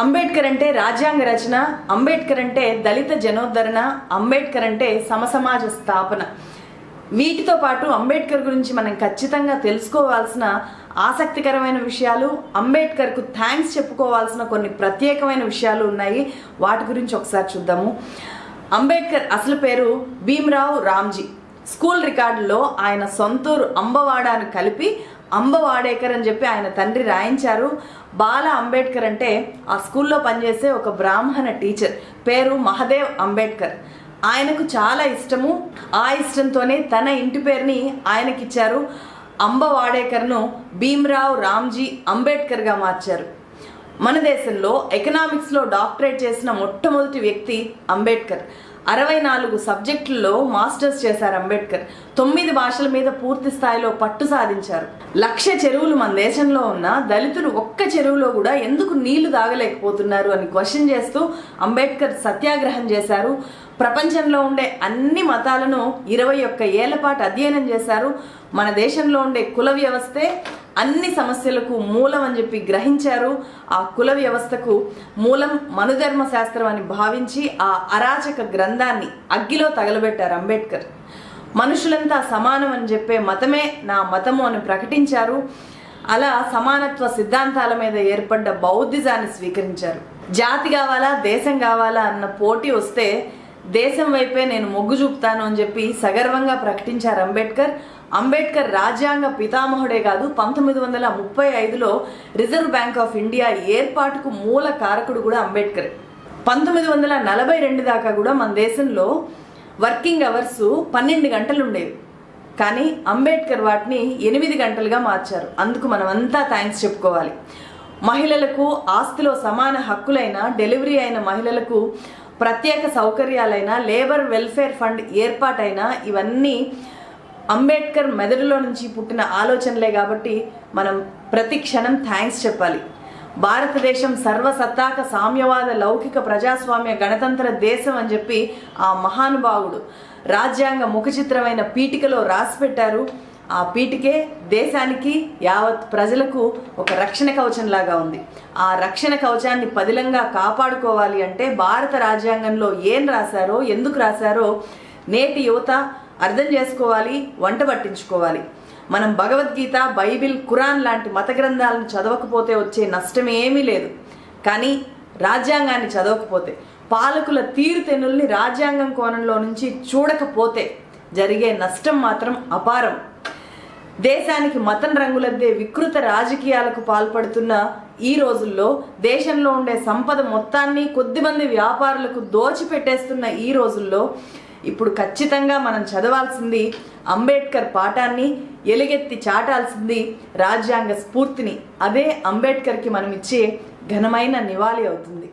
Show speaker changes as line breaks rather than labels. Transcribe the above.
అంబేద్కర్ అంటే రాజ్యాంగ రచన, అంబేద్కర్ అంటే దళిత జనోద్ధరణ, అంబేద్కర్ అంటే సమసమాజ స్థాపన. వీటితో పాటు అంబేద్కర్ గురించి మనం ఖచ్చితంగా తెలుసుకోవాల్సిన ఆసక్తికరమైన విషయాలు, అంబేద్కర్కు థ్యాంక్స్ చెప్పుకోవాల్సిన కొన్ని ప్రత్యేకమైన విషయాలు ఉన్నాయి. వాటి గురించి ఒకసారి చూద్దాము. అంబేద్కర్ అసలు పేరు భీమ్రావ్ రామ్జీ. స్కూల్ రికార్డుల్లో ఆయన సొంతూరు అంబవాడాను కలిపి అంబవాడేకర్ అని చెప్పి ఆయన తండ్రి రాయించారు. బాల అంబేద్కర్ అంటే ఆ స్కూల్లో పనిచేసే ఒక బ్రాహ్మణ టీచర్, పేరు మహదేవ్ అంబేద్కర్. ఆయనకు చాలా ఇష్టము. ఆ ఇష్టంతోనే తన ఇంటి పేరుని ఆయనకిచ్చారు. అంబవాడేకర్ను భీమ్రావ్ రామ్జీ అంబేద్కర్గా మార్చారు. మన దేశంలో ఎకనామిక్స్లో డాక్టరేట్ చేసిన మొట్టమొదటి వ్యక్తి అంబేద్కర్. 64 సబ్జెక్టుల్లో మాస్టర్స్ చేశారు అంబేద్కర్. 9 భాషల మీద పూర్తి స్థాయిలో పట్టు సాధించారు. 1,00,000 చెరువులు మన దేశంలో ఉన్న దళితులు ఒక్క చెరువులో కూడా ఎందుకు నీళ్లు తాగలేకపోతున్నారు అని క్వశ్చన్ చేస్తూ అంబేద్కర్ సత్యాగ్రహం చేశారు. ప్రపంచంలో ఉండే అన్ని మతాలను 21 ఏళ్ల పాటు అధ్యయనం చేశారు. మన దేశంలో ఉండే కుల వ్యవస్థే అన్ని సమస్యలకు మూలం అని చెప్పి గ్రహించారు. ఆ కుల వ్యవస్థకు మూలం మనుధర్మ శాస్త్రం అని భావించి ఆ అరాచక గ్రంథాన్ని అగ్గిలో తగలబెట్టారు అంబేద్కర్. మనుషులంతా సమానం అని చెప్పే మతమే నా మతము అని ప్రకటించారు. అలా సమానత్వ సిద్ధాంతాల మీద ఏర్పడ్డ బౌద్ధిజాన్ని స్వీకరించారు. జాతి కావాలా దేశం కావాలా అన్న పోటీ వస్తే దేశం వైపే నేను మొగ్గు చూపుతాను అని చెప్పి సగర్వంగా ప్రకటించారు అంబేద్కర్. అంబేద్కర్ రాజ్యాంగ పితామహుడే కాదు, 1935లో రిజర్వ్ బ్యాంక్ ఆఫ్ ఇండియా ఏర్పాటుకు మూల కారకుడు కూడా అంబేద్కర్. 1942 దాకా కూడా మన దేశంలో వర్కింగ్ అవర్స్ 12 గంటలు ఉండేవి. కానీ అంబేద్కర్ వాటిని 8 గంటలుగా మార్చారు. అందుకు మనం అంతా థ్యాంక్స్ చెప్పుకోవాలి. మహిళలకు ఆస్తిలో సమాన హక్కులైన, డెలివరీ అయిన మహిళలకు ప్రత్యేక సౌకర్యాలైన, లేబర్ వెల్ఫేర్ ఫండ్ ఏర్పాటైన ఇవన్నీ అంబేద్కర్ మెదడులో నుంచి పుట్టిన ఆలోచనలే. కాబట్టి మనం ప్రతి క్షణం థ్యాంక్స్ చెప్పాలి. భారతదేశం సర్వసత్తాక సామ్యవాద లౌకిక ప్రజాస్వామ్య గణతంత్ర దేశం అని చెప్పి ఆ మహానుభావుడు రాజ్యాంగ ముఖచిత్రమైన పీఠికలో రాసిపెట్టారు. ఆ పీఠికే దేశానికి, యావత్ ప్రజలకు ఒక రక్షణ కవచంలాగా ఉంది. ఆ రక్షణ కవచాన్ని పదిలంగా కాపాడుకోవాలి అంటే భారత రాజ్యాంగంలో ఏం రాశారో, ఎందుకు రాశారో నేటి యువత అర్థం చేసుకోవాలి, వంట పట్టించుకోవాలి. మనం భగవద్గీత, బైబిల్, ఖురాన్ లాంటి మత గ్రంథాలను చదవకపోతే వచ్చే నష్టం ఏమీ లేదు. కానీ రాజ్యాంగాన్ని చదవకపోతే, పాలకుల తీరుతెన్నుల్ని రాజ్యాంగం కోణంలో నుంచి చూడకపోతే జరిగే నష్టం మాత్రం అపారం. దేశానికి మతం రంగులద్దే వికృత రాజకీయాలకు పాల్పడుతున్న ఈ రోజుల్లో, దేశంలో ఉండే సంపద మొత్తాన్ని కొద్దిమంది వ్యాపారులకు దోచిపెట్టేస్తున్న ఈ రోజుల్లో ఇప్పుడు ఖచ్చితంగా మనం చదవాల్సింది అంబేద్కర్ పాఠాన్ని, ఎలుగెత్తి చాటాల్సింది రాజ్యాంగ స్ఫూర్తిని. అదే అంబేద్కర్కి మనం ఇచ్చే ఘనమైన నివాళి అవుతుంది.